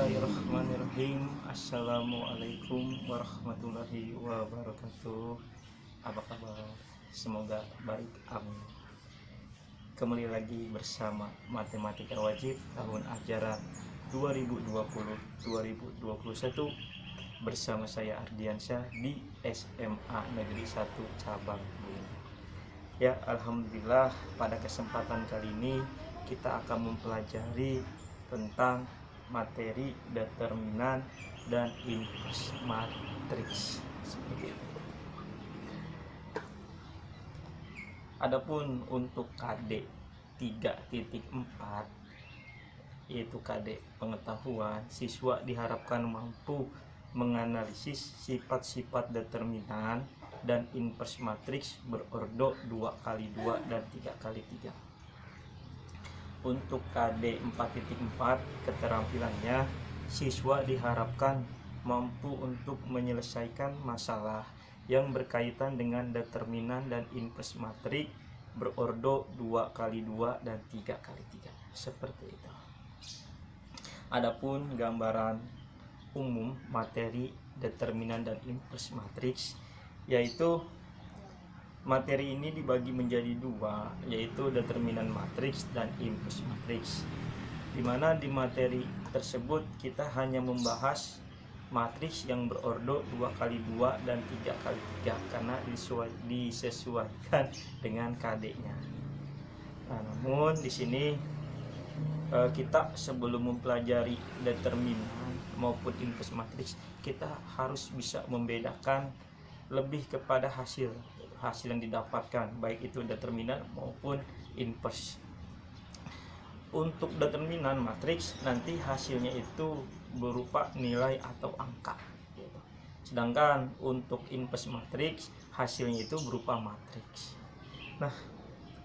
Bismillahirrahmanirrahim. Assalamualaikum warahmatullahi wabarakatuh. Apa kabar? Semoga baik, amin. Kembali lagi bersama Matematika Wajib tahun ajaran 2020-2021 bersama saya Ardiansyah di SMA Negeri 1 Cabang Bumi. Ya, alhamdulillah pada kesempatan kali ini kita akan mempelajari tentang materi determinan dan inverse matriks seperti itu. Adapun untuk KD 3.4 yaitu KD pengetahuan, siswa diharapkan mampu menganalisis sifat-sifat determinan dan inverse matriks berordo 2x2 dan 3x3. Untuk KD 4.4 keterampilannya, siswa diharapkan mampu untuk menyelesaikan masalah yang berkaitan dengan determinan dan inverse matriks berordo 2x2 dan 3x3 seperti itu. Adapun gambaran umum materi determinan dan inverse matriks, yaitu materi ini dibagi menjadi dua, yaitu determinan matriks dan inverse matriks, dimana di materi tersebut kita hanya membahas matriks yang berordo 2x2 dan 3x3 karena disesuaikan dengan KD-nya. Nah, namun di sini kita sebelum mempelajari determinan maupun inverse matriks, kita harus bisa membedakan lebih kepada hasil yang didapatkan, baik itu determinan maupun inverse. Untuk determinan matriks nanti hasilnya itu berupa nilai atau angka gitu. Sedangkan untuk inverse matriks hasilnya itu berupa matriks. Nah,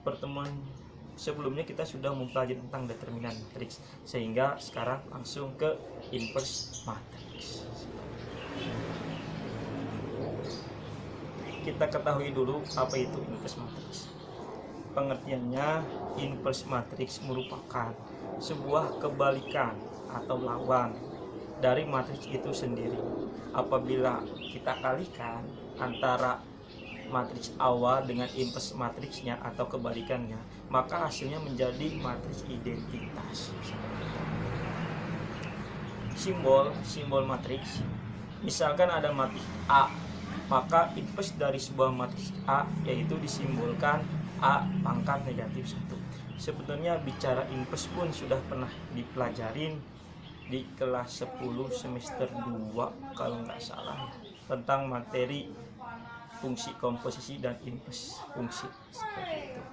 pertemuan sebelumnya kita sudah mempelajari tentang determinan matriks, sehingga sekarang langsung ke inverse matriks. Kita ketahui dulu apa itu inverse matriks. Pengertiannya, inverse matriks merupakan sebuah kebalikan atau lawan dari matriks itu sendiri. Apabila kita kalikan antara matriks awal dengan inverse matriksnya atau kebalikannya, maka hasilnya menjadi matriks identitas. Simbol matriks, misalkan ada matriks A, maka inverse dari sebuah matriks A yaitu disimbolkan A pangkat negatif 1. Sebetulnya bicara inverse pun sudah pernah dipelajarin di kelas 10 semester 2 kalau nggak salah, tentang materi fungsi komposisi dan inverse fungsi seperti itu.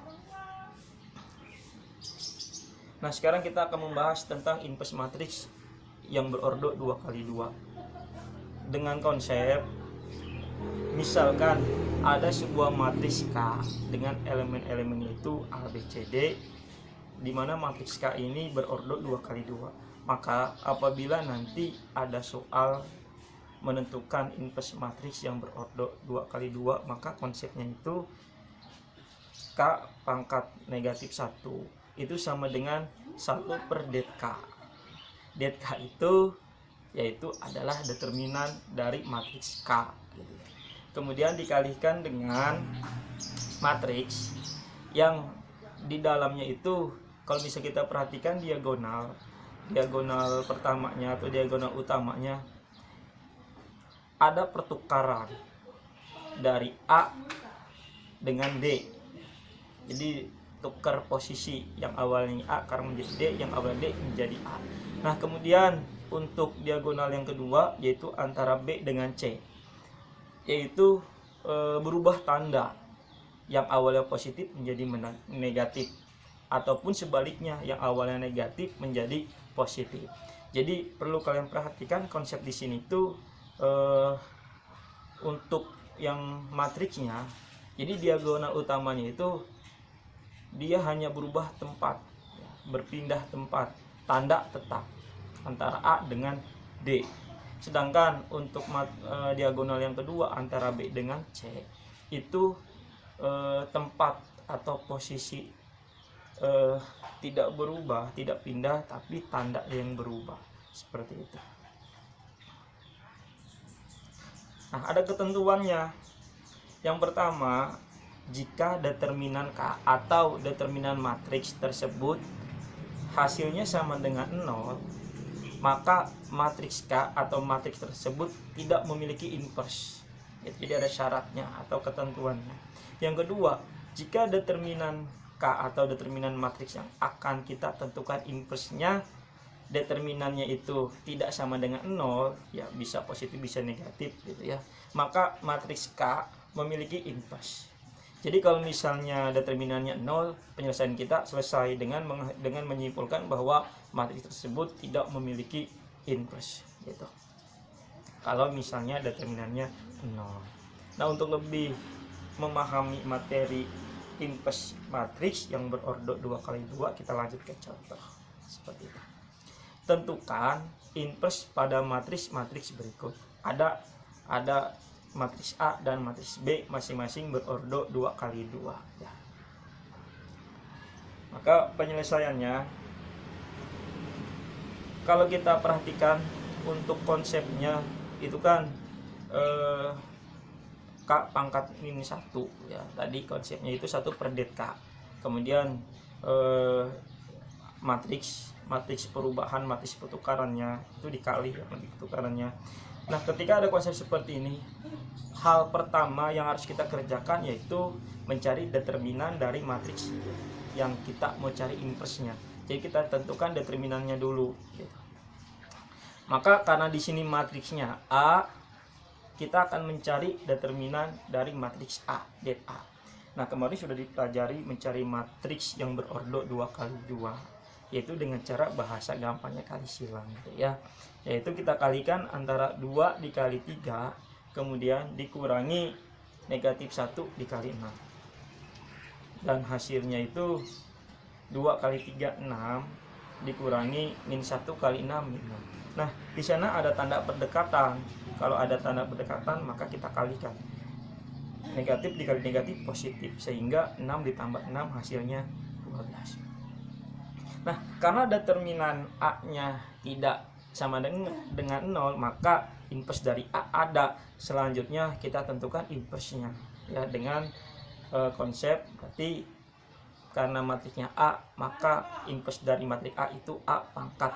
Nah, sekarang kita akan membahas tentang inverse matriks yang berordo 2x2 dengan konsep misalkan ada sebuah matriks K dengan elemen-elemennya itu A, B, C, D, di mana matriks K ini berordo 2x2. Maka apabila nanti ada soal menentukan inverse matriks yang berordo 2x2, maka konsepnya itu K pangkat negatif 1 itu sama dengan 1/det K. Det K itu yaitu adalah determinan dari matriks K gitu. Kemudian dikalikan dengan matriks yang di dalamnya itu, kalau bisa kita perhatikan diagonal pertamanya atau diagonal utamanya ada pertukaran dari A dengan D. Jadi tukar posisi, yang awalnya A sekarang menjadi D, yang awalnya D menjadi A. Nah, kemudian untuk diagonal yang kedua yaitu antara B dengan C, yaitu berubah tanda, yang awalnya positif menjadi negatif, ataupun sebaliknya yang awalnya negatif menjadi positif. Jadi perlu kalian perhatikan konsep di sini tuh untuk yang matriksnya, jadi diagonal utamanya itu dia hanya berubah tempat, berpindah tempat, tanda tetap antara A dengan D. Sedangkan untuk diagonal yang kedua antara B dengan C itu tempat atau posisi tidak berubah, tidak pindah, tapi tanda yang berubah. seperti itu. Nah, ada ketentuannya. Yang pertama, jika determinan K atau determinan matriks tersebut hasilnya sama dengan 0, maka matriks K atau matriks tersebut tidak memiliki inverse. Jadi ada syaratnya atau ketentuannya. Yang kedua, jika determinan K atau determinan matriks yang akan kita tentukan inverse-nya, determinannya itu tidak sama dengan 0, ya bisa positif bisa negatif gitu ya, maka matriks K memiliki inverse. Jadi kalau misalnya determinannya 0, penyelesaian kita selesai dengan menyimpulkan bahwa matriks tersebut tidak memiliki inverse gitu. Kalau misalnya determinannya 0. Nah, untuk lebih memahami materi inverse matriks yang berordo 2x2, kita lanjut ke contoh seperti itu. Tentukan inverse pada matriks berikut. Ada matriks A dan matriks B masing-masing berordo 2x2 ya. Maka penyelesaiannya, kalau kita perhatikan untuk konsepnya itu kan K pangkat min 1 ya. Tadi konsepnya itu 1/DK. Kemudian matriks perubahan, matriks pertukarannya itu dikali ya, matriks pertukarannya. Nah, ketika ada konsep seperti ini, hal pertama yang harus kita kerjakan yaitu mencari determinan dari matriks yang kita mau cari inverse-nya. Jadi kita tentukan determinannya dulu gitu. Maka karena di sini matriksnya A, kita akan mencari determinan dari matriks A, det A. Nah, kemarin sudah dipelajari mencari matriks yang berordo 2x2, yaitu dengan cara bahasa gampangnya kali silang gitu ya. Yaitu kita kalikan antara 2 dikali 3, kemudian dikurangi negatif 1 dikali 6. Dan hasilnya itu 2 kali 3 6 dikurangi min 1 kali 6 min 6. Nah, di sana ada tanda perdekatan. Kalau ada tanda perdekatan maka kita kalikan. Negatif dikali negatif positif, sehingga 6 ditambah 6 hasilnya 12. Nah, karena determinan A-nya tidak sama dengan 0, maka inverse dari A ada. Selanjutnya kita tentukan inverse-nya ya dengan konsep berarti karena matriksnya A, maka inverse dari matriks A itu A pangkat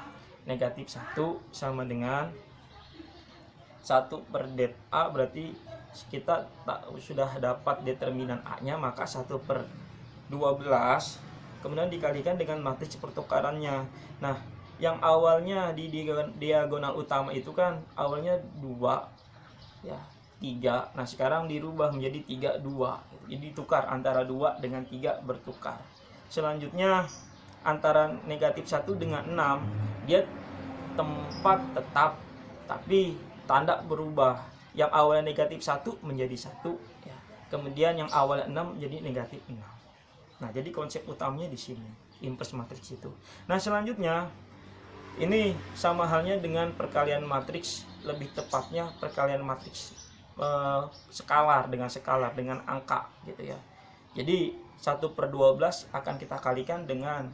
negatif 1 sama dengan 1/det A. Berarti kita sudah dapat determinan A-nya, maka 1/12 kemudian dikalikan dengan matriks pertukarannya. Nah, yang awalnya di diagonal utama itu kan awalnya 2 ya, 3. Nah, sekarang dirubah menjadi 3 2. Jadi tukar antara 2 dengan 3 bertukar. Selanjutnya antara negatif 1 dengan 6, dia tempat tetap tapi tanda berubah. Yang awalnya negatif 1 menjadi 1 ya. Kemudian yang awalnya 6 jadi negatif 6. Nah, jadi konsep utamanya di sini, inverse matriks itu. Nah, selanjutnya ini sama halnya dengan perkalian matriks, lebih tepatnya perkalian matriks skalar dengan angka gitu ya. Jadi 1/12 akan kita kalikan dengan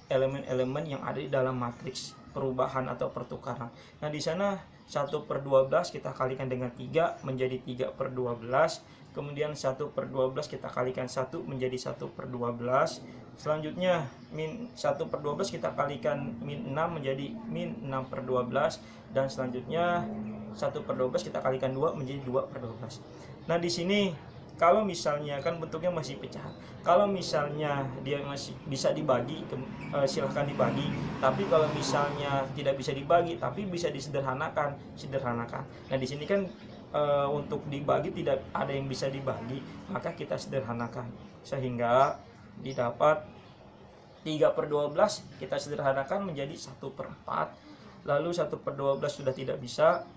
elemen-elemen yang ada di dalam matriks perubahan atau pertukaran. Nah, di sana 1/12 kita kalikan dengan 3 menjadi 3/12. Kemudian 1/12 kita kalikan 1 menjadi 1/12. Selanjutnya min 1/12 kita kalikan min 6 menjadi min 6/12. Dan selanjutnya 1/12 kita kalikan 2 menjadi 2/12. Nah, di sini kalau misalnya kan bentuknya masih pecahan. Kalau misalnya dia masih bisa dibagi, silahkan dibagi. Tapi kalau misalnya tidak bisa dibagi tapi bisa disederhanakan, sederhanakan. Nah, di sini kan untuk dibagi tidak ada yang bisa dibagi, maka kita sederhanakan sehingga didapat 3/12 kita sederhanakan menjadi 1/4. Lalu 1/12 sudah tidak bisa,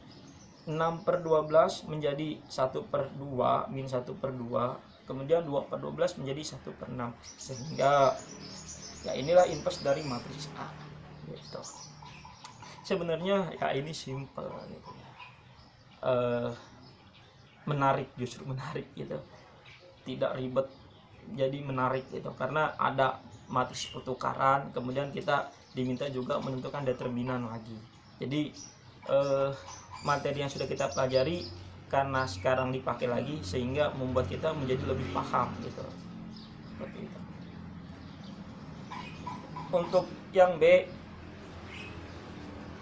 6/12 menjadi 1/2 min 1/2, kemudian 2/12 menjadi 1/6, sehingga ya inilah inverse dari matriks A gitu. Sebenarnya ya ini simple gitu ya. Menarik, justru menarik gitu, tidak ribet, jadi menarik gitu karena ada matriks pertukaran, kemudian kita diminta juga menentukan determinan lagi Jadi materi yang sudah kita pelajari karena sekarang dipakai lagi sehingga membuat kita menjadi lebih paham gitu. Seperti itu. Untuk yang B,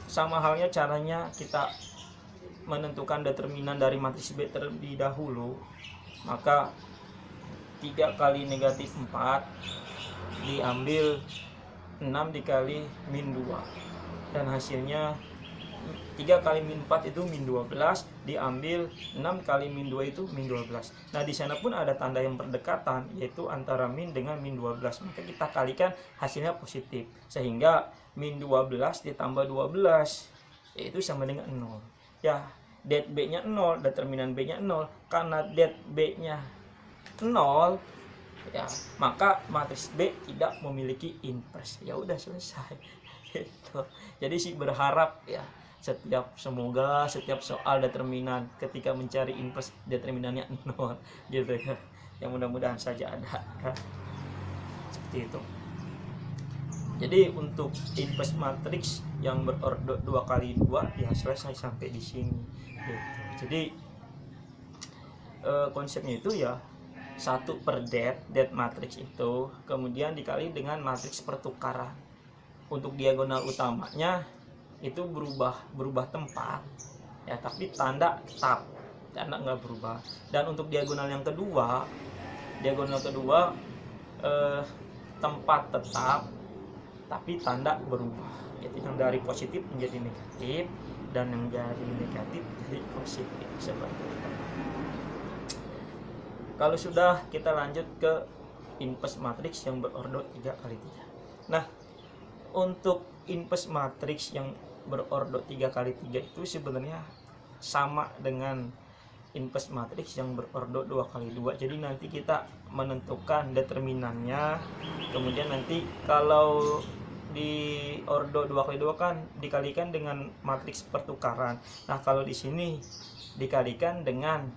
sama halnya caranya kita menentukan determinan dari matriks B terlebih dahulu. Maka 3 kali negatif 4 diambil 6 dikali min 2, dan hasilnya 3 kali min 4 itu min 12, diambil 6 kali min 2 itu min 12. Nah di sana pun ada tanda yang berdekatan, yaitu antara min dengan min 12. Maka kita kalikan, hasilnya positif, sehingga min 12 ditambah 12 yaitu sama dengan 0. Ya, det B nya 0, determinan B nya 0. Karena det B nya 0, ya maka matriks B tidak memiliki invers. Ya udah selesai gitu. Jadi sih berharap ya semoga setiap soal determinan ketika mencari invers determinannya 0 gitu ya. Yang mudah-mudahan saja ada ya. Seperti itu. Jadi untuk invers matriks yang berordo 2 kali 2 ya selesai sampai di sini gitu. Jadi konsepnya itu ya 1 per det matriks itu kemudian dikali dengan matriks pertukaran. Untuk diagonal utamanya itu berubah tempat ya, tapi tanda tetap, tanda nggak berubah. Dan untuk diagonal kedua tempat tetap tapi tanda berubah, yaitu yang dari positif menjadi negatif dan yang dari negatif jadi positif, seperti itu. Kalau sudah, kita lanjut ke invers matriks yang berordo 3 kali 3. Nah, untuk invers matriks yang berordo 3 kali 3 itu sebenarnya sama dengan invers matriks yang berordo 2 kali 2. Jadi nanti kita menentukan determinannya, kemudian nanti kalau di ordo 2 kali 2 kan dikalikan dengan matriks pertukaran. Nah, kalau di sini dikalikan dengan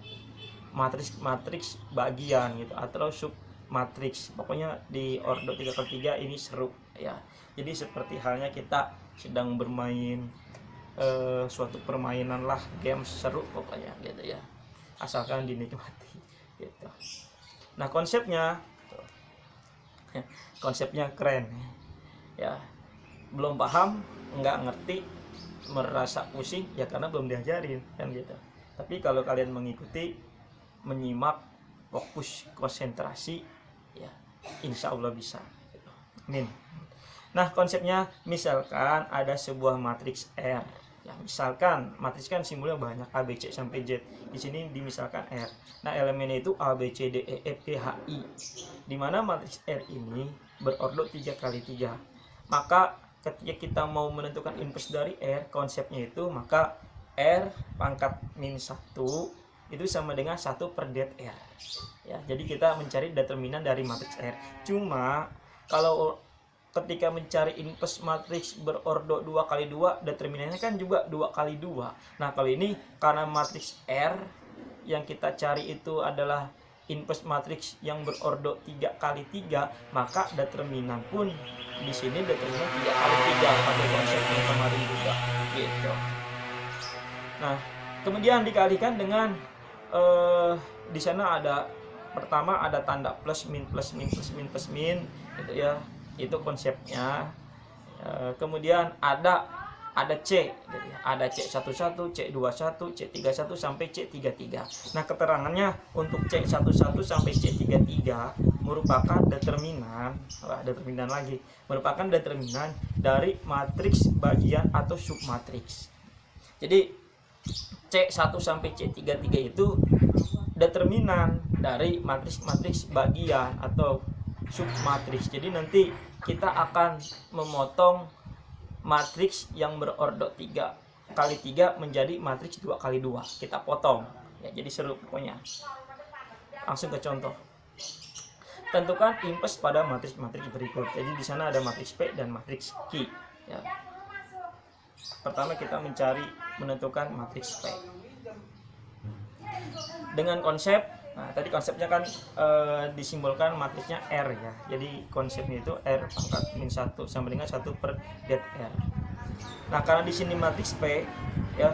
matriks bagian gitu atau sub matriks. Pokoknya di ordo 3 kali 3 ini seru ya. Jadi seperti halnya kita sedang bermain suatu permainan lah, game seru pokoknya gitu ya, asalkan dinikmati gitu. Nah konsepnya keren ya. Belum paham, nggak ngerti, merasa pusing ya karena belum diajarin kan gitu. Tapi kalau kalian mengikuti, menyimak, fokus, konsentrasi ya insya Allah bisa gitu. Amin. Nah konsepnya misalkan ada sebuah matriks R ya, misalkan matriks kan simbolnya banyak A B C sampai Z, di sini dimisalkan R. Nah elemennya itu A B C D E F G H I, dimana matriks R ini berordo 3 kali 3. Maka ketika kita mau menentukan invers dari R, konsepnya itu maka R pangkat min 1 itu sama dengan 1 per det R ya. Jadi kita mencari determinan dari matriks R. Cuma kalau ketika mencari invers matriks berordo 2 kali 2, determinannya kan juga 2 kali 2. Nah kalau ini karena matriks R yang kita cari itu adalah invers matriks yang berordo 3 kali 3, maka determinan pun di sini determinan 3 kali 3 pada konsepnya kemarin juga gitu. Nah kemudian dikalikan dengan di sana ada pertama ada tanda plus min gitu ya, itu konsepnya. Kemudian ada C gitu ya. Ada C11, C21, C31 sampai C33. Nah keterangannya untuk C11 sampai C33 merupakan determinan merupakan determinan dari matriks bagian atau submatriks. Jadi C1 sampai C33 itu determinan dari matriks bagian atau submatriks. Jadi nanti kita akan memotong matriks yang berordo 3 kali 3 menjadi matriks 2 kali 2. Kita potong ya, jadi seru pokoknya. Langsung ke contoh. Tentukan invers pada matriks berikut. Jadi di sana ada matriks P dan matriks Q ya. Pertama kita menentukan matriks P dengan konsep. Nah tadi konsepnya kan disimbolkan matriksnya R ya. Jadi konsepnya itu R pangkat min 1 sama dengan 1 per det R. Nah, karena di sini matriks P ya.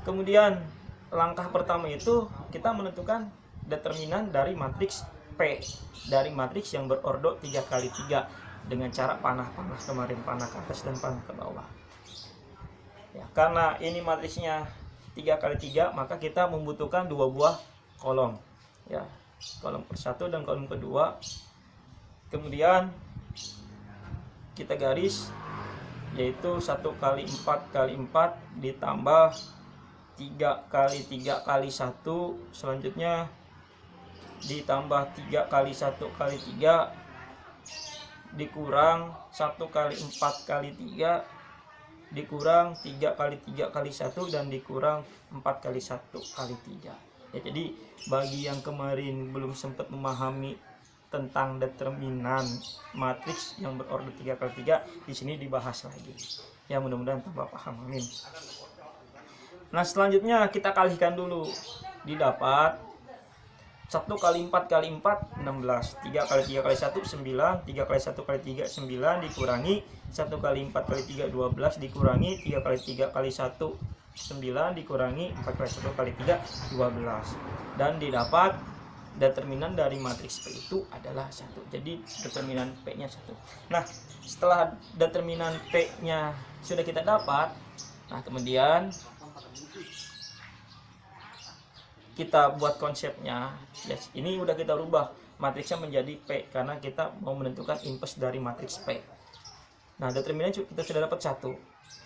Kemudian langkah pertama itu kita menentukan determinan dari matriks P, dari matriks yang berordo 3x3 dengan cara panah-panah kemarin, panah ke atas dan panah ke bawah. Ya, karena ini matriksnya 3x3, maka kita membutuhkan dua buah kolom. Ya, kolom ke-1 dan kolom kedua. Kemudian kita garis, yaitu 1x4x4 ditambah 3x3x1, selanjutnya ditambah 3x1x3 dikurang 1x4x3 dikurang 3x3x1 dan dikurang 4x1x3. Ya, jadi bagi yang kemarin belum sempat memahami tentang determinan matriks yang berordo 3x3, di sini dibahas lagi. Ya, mudah-mudahan tambah paham. Amin. Nah, selanjutnya kita kalikan dulu. Didapat 1x4x4 16, 3x3x1 9, 3x1x3 9 dikurangi 1x4x3 12 dikurangi 3x3x1 9 dikurangi 4x1x3 12, dan didapat determinan dari matriks P itu adalah 1. Jadi determinan P-nya 1. Nah, setelah determinan P-nya sudah kita dapat, nah kemudian kita buat konsepnya. Yes, ini udah kita rubah matriksnya menjadi P karena kita mau menentukan inverse dari matriks P. Nah, determinan kita sudah dapat 1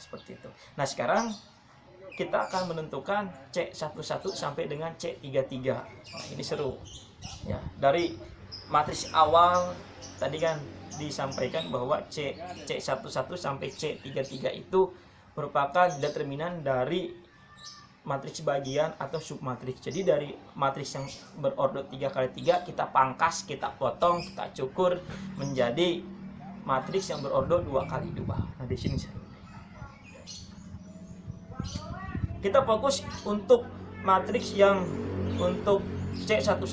seperti itu. Nah, sekarang kita akan menentukan C11 sampai dengan C33. Nah, ini seru. Ya, dari matriks awal tadi kan disampaikan bahwa C11 sampai C33 itu merupakan determinan dari matriks bagian atau submatriks. Jadi dari matriks yang berordo 3x3 kita pangkas, kita potong, kita cukur menjadi matriks yang berordo 2x2. Nah, di sini kita fokus untuk matriks yang untuk C11.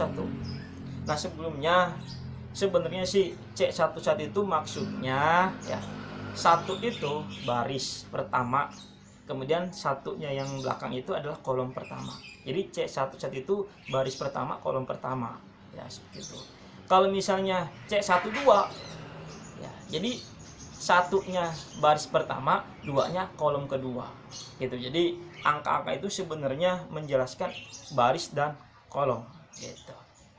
Nah, sebelumnya sebenarnya sih C11 itu maksudnya ya, 1 itu baris pertama, kemudian satunya yang belakang itu adalah kolom pertama. Jadi C11 itu baris pertama, kolom pertama. Ya, seperti itu. Kalau misalnya C12 ya, jadi satunya baris pertama, duanya kolom kedua. Gitu. Jadi angka-angka itu sebenarnya menjelaskan baris dan kolom. Gitu.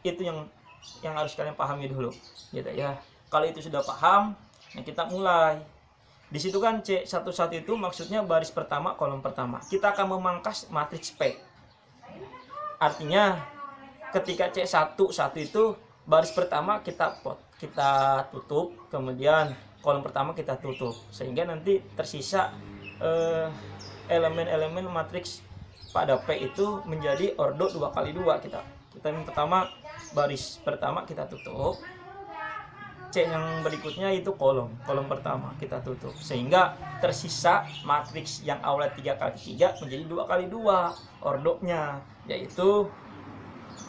Itu yang harus kalian pahami dulu. Gitu ya. Kalau itu sudah paham, nah kita mulai. Di situ kan C11 itu maksudnya baris pertama, kolom pertama. Kita akan memangkas matriks P. Artinya ketika C11 itu baris pertama kita tutup, kemudian kolom pertama kita tutup, sehingga nanti tersisa elemen-elemen matriks pada P itu menjadi ordo 2x2. Kita yang pertama baris pertama kita tutup, C yang berikutnya itu kolom pertama kita tutup, sehingga tersisa matriks yang awalnya 3x3 menjadi 2x2 ordonya, yaitu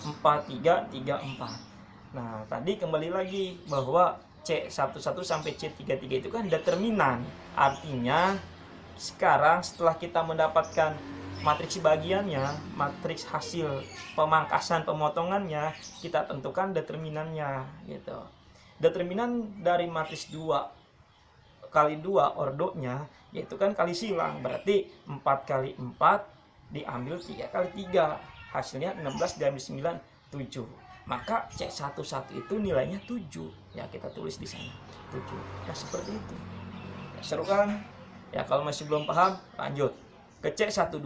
4 3 3 4. Nah, tadi kembali lagi bahwa C11 sampai C33 itu kan determinan. Artinya sekarang setelah kita mendapatkan matriks bagiannya, matriks hasil pemangkasan pemotongannya, kita tentukan determinannya gitu. Determinan dari matriks 2x2 ordonya yaitu kan kali silang, berarti 4x4 diambil 3x3, hasilnya 16 diambil 9 7. Maka C11 itu nilainya 7. Ya, kita tulis di sana 7. Nah, seperti itu. Ya, seru kan? Ya, kalau masih belum paham, lanjut ke C12.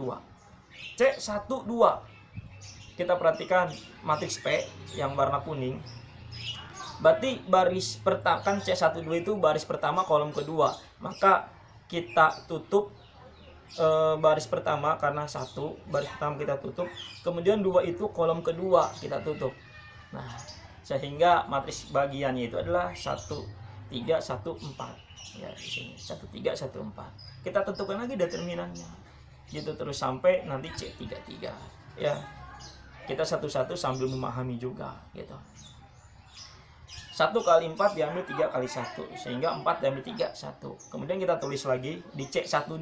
C12 kita perhatikan matriks P yang warna kuning. Berarti baris pertama kan C12 itu baris pertama, kolom kedua. Maka kita tutup baris pertama karena 1 baris pertama kita tutup, kemudian 2 itu kolom kedua kita tutup. Nah, sehingga matriks bagiannya itu adalah 1 3 1 4. Ya, di sini 1 3 1 4. Kita tentukan lagi determinannya. Gitu terus sampai nanti C33. Ya. Kita satu-satu sambil memahami juga gitu. 1 kali 4 diambil 3 kali 1, sehingga 4 diambil 3, 1. Kemudian kita tulis lagi di C12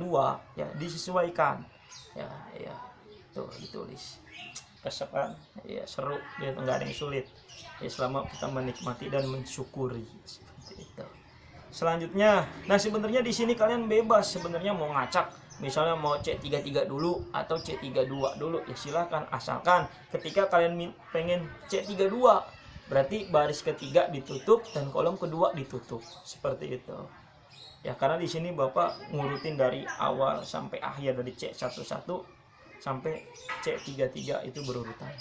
ya, disesuaikan. Ya, tuh ditulis. Kesepan, ya seru, ya enggak ada yang sulit. Ya selama kita menikmati dan mensyukuri seperti itu. Selanjutnya, nah sebenarnya di sini kalian bebas sebenarnya mau ngacak, misalnya mau C33 dulu atau C32 dulu, ya silahkan, asalkan ketika kalian pengen C32 berarti baris ketiga ditutup dan kolom kedua ditutup, seperti itu. Ya karena di sini Bapak ngurutin dari awal sampai akhir, dari C11 sampai C33 itu berurutan.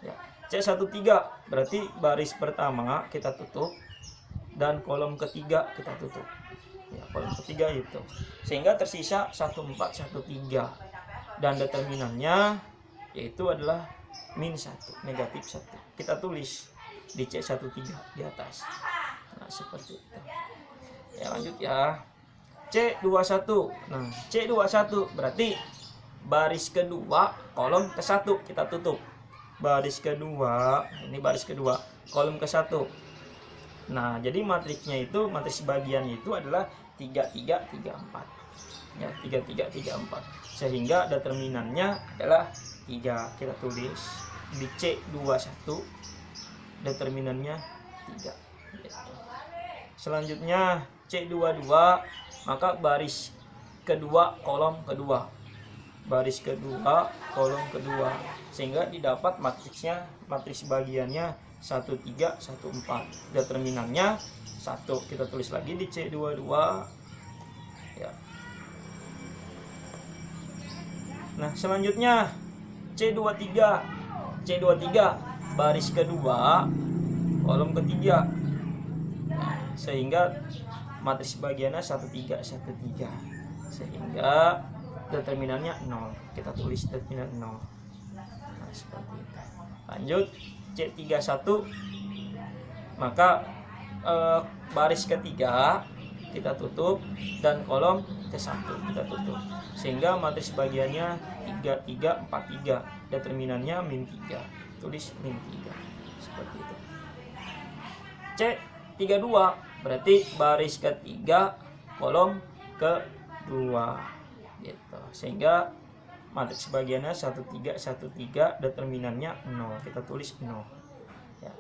Ya, C13 berarti baris pertama kita tutup dan kolom ketiga kita tutup. Ya, kolom ketiga itu. Sehingga tersisa 14, 13. Dan determinannya yaitu adalah -1, -1. Kita tulis di C13 di atas. Nah, seperti itu. Ya, lanjut ya. C21. Nah, C21 berarti baris kedua kolom ke-1 kita tutup. Baris kedua, ini baris kedua, kolom ke-1. Nah, jadi matriksnya itu, matriks bagiannya itu adalah 3, 3, 3, 4. Ya, 3, 3, 3, 4. Sehingga determinannya adalah 3. Kita tulis di C21 determinannya 3. Gitu. Selanjutnya C22, maka baris kedua kolom kedua. Baris kedua kolom kedua, sehingga didapat matriksnya, matriks bagiannya 1, 3, 1, 4. Determinannya 1. Kita tulis lagi di C22 ya. Nah, selanjutnya C23. C23 baris kedua kolom ketiga. Nah, sehingga matriks bagiannya 1, 3, 1, 3. Sehingga determinannya 0. Kita tulis determinan 0. Nah, seperti itu. Lanjut C31, maka baris ketiga kita tutup dan kolom ke-1 kita tutup, sehingga matriks bagiannya 3, 3, 4, 3. Determinannya -3. Tulis -3. Seperti itu. C32 berarti baris ketiga kolom ke-2 gitu. Sehingga matriks bagiannya 1, 3, 1, 3. Determinannya 0. Kita tulis 0 ya.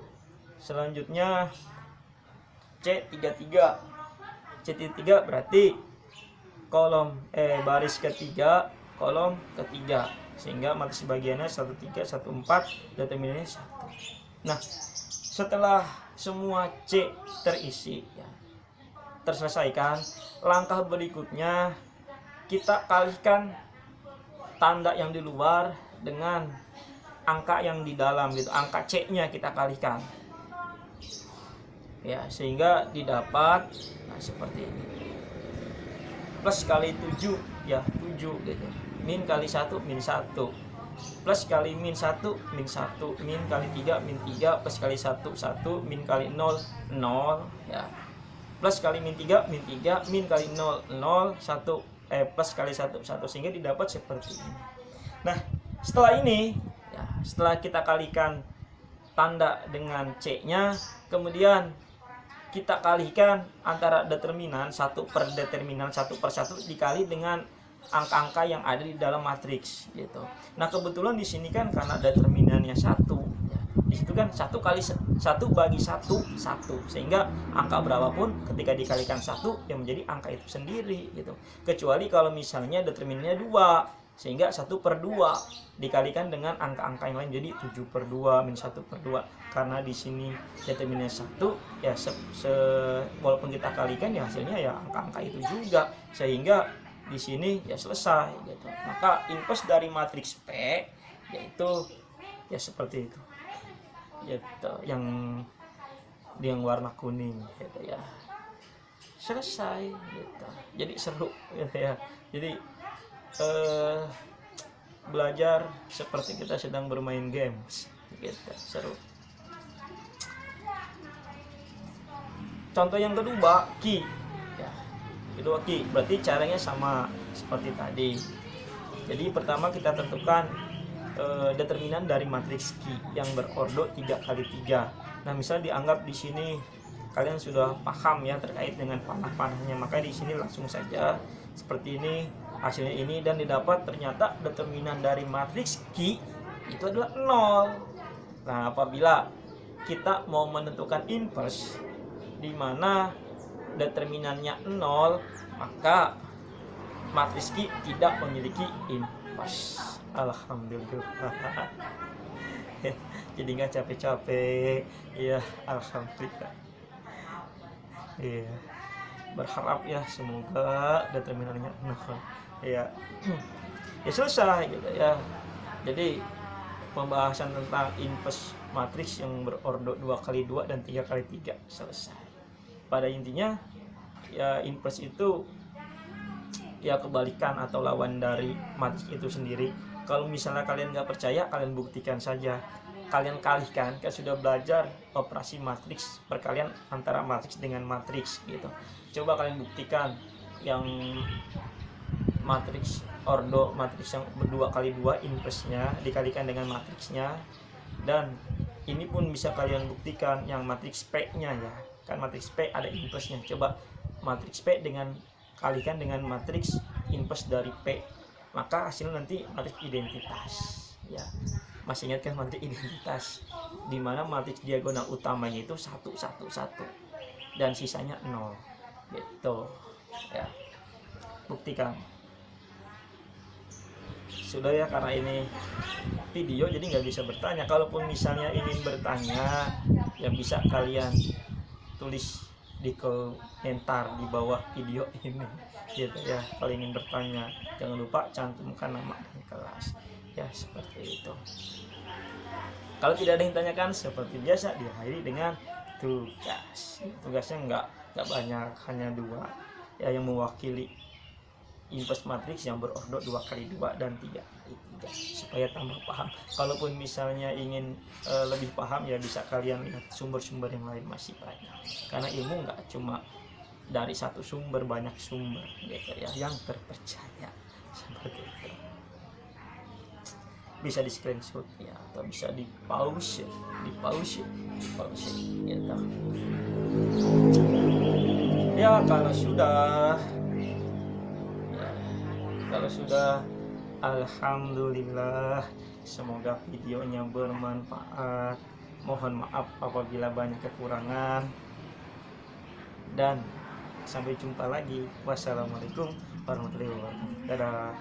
Selanjutnya C33. C33 berarti kolom baris ketiga kolom ketiga, sehingga matriks bagiannya 1, 3, 1, 4. Determinannya 1. Nah, setelah semua C terisi ya, terselesaikan, langkah berikutnya kita kalikan tanda yang di luar dengan angka yang di dalam gitu, angka C-nya kita kalikan. Ya, sehingga didapat seperti ini. Plus kali 7 ya, 7 gitu. Min kali 1 -1. Plus kali -1 -1. Min kali 3 -3. Plus kali 1 1. Min kali 0 0 ya. Plus kali -3 -3. Min kali 0 0 1. Plus kali 1 1, sehingga didapat seperti ini. Nah, setelah ini ya, setelah kita kalikan tanda dengan C-nya, kemudian kita kalikan antara determinan 1 per determinan 1 per 1 dikali dengan angka-angka yang ada di dalam matriks gitu. Nah, kebetulan di sini kan karena determinannya 1 ya, di situ kan 1 kali 1 bagi 1 1, sehingga angka berapapun ketika dikalikan 1 yang menjadi angka itu sendiri gitu. Kecuali kalau misalnya determinannya 2, sehingga 1 per 2 dikalikan dengan angka-angka yang lain, jadi 7 per 2 min 1 per 2. Karena di sini determinannya 1 ya, walaupun kita kalikan ya hasilnya ya angka-angka itu juga, sehingga di sini ya selesai gitu. Maka inverse dari matriks P yaitu ya seperti itu gitu, yang warna kuning gitu ya. Selesai gitu. Jadi seru gitu ya. Jadi belajar seperti kita sedang bermain games gitu, seru. Contoh yang kedua, key ya. Kedua key berarti caranya sama seperti tadi. Jadi pertama kita tentukan determinan dari matriks key yang berordo 3 kali 3. Nah, misal dianggap di sini kalian sudah paham ya terkait dengan panah-panahnya, maka di sini langsung saja seperti ini hasilnya ini, dan didapat ternyata determinan dari matriks Q itu adalah 0. Nah, apabila kita mau menentukan inverse di mana determinannya 0, maka matriks Q tidak memiliki inverse. Alhamdulillah. Jadi nggak capek-capek. Iya, alhamdulillah. Iya, berharap ya semoga determinannya 0. Iya. Ya selesai gitu ya. Jadi pembahasan tentang inverse matriks yang berordo 2x2 dan 3x3 selesai. Pada intinya ya inverse itu ya kebalikan atau lawan dari matriks itu sendiri. Kalau misalnya kalian nggak percaya, kalian buktikan saja. Kalian kalihkan, kan sudah belajar operasi matriks, perkalian antara matriks dengan matriks gitu. Coba kalian buktikan yang matriks ordo, matriks yang berdua kali dua inverse-nya dikalikan dengan matriksnya, dan ini pun bisa kalian buktikan yang matriks P-nya ya. Kan matriks P ada inverse-nya. Coba matriks P dengan kalikan dengan matriks inverse dari P, maka hasilnya nanti matriks identitas ya. Masih ingat kan matriks identitas, dimana matriks diagonal utamanya itu 1 1 1 dan sisanya 0 gitu ya. Buktikan. Sudah ya, karena ini video jadi nggak bisa bertanya. Kalaupun misalnya ingin bertanya ya bisa kalian tulis di komentar di bawah video ini gitu ya. Kalau ingin bertanya jangan lupa cantumkan nama dan kelas ya, seperti itu. Kalau tidak ada yang tanyakan, seperti biasa diakhiri dengan tugas. Tugasnya nggak banyak, hanya 2 ya, yang mewakili inverse matriks yang berordo 2x2 dan 3x3 supaya tambah paham. Kalaupun misalnya ingin lebih paham ya bisa kalian lihat sumber-sumber yang lain, masih banyak. Karena ilmu nggak cuma dari satu sumber, banyak sumber gitu ya yang terpercaya seperti itu. Bisa di screenshot ya, atau bisa di pause gitu. Ya kalau sudah alhamdulillah, semoga videonya bermanfaat. Mohon maaf apabila banyak kekurangan, dan sampai jumpa lagi. Wassalamualaikum warahmatullahi wabarakatuh. Dadah.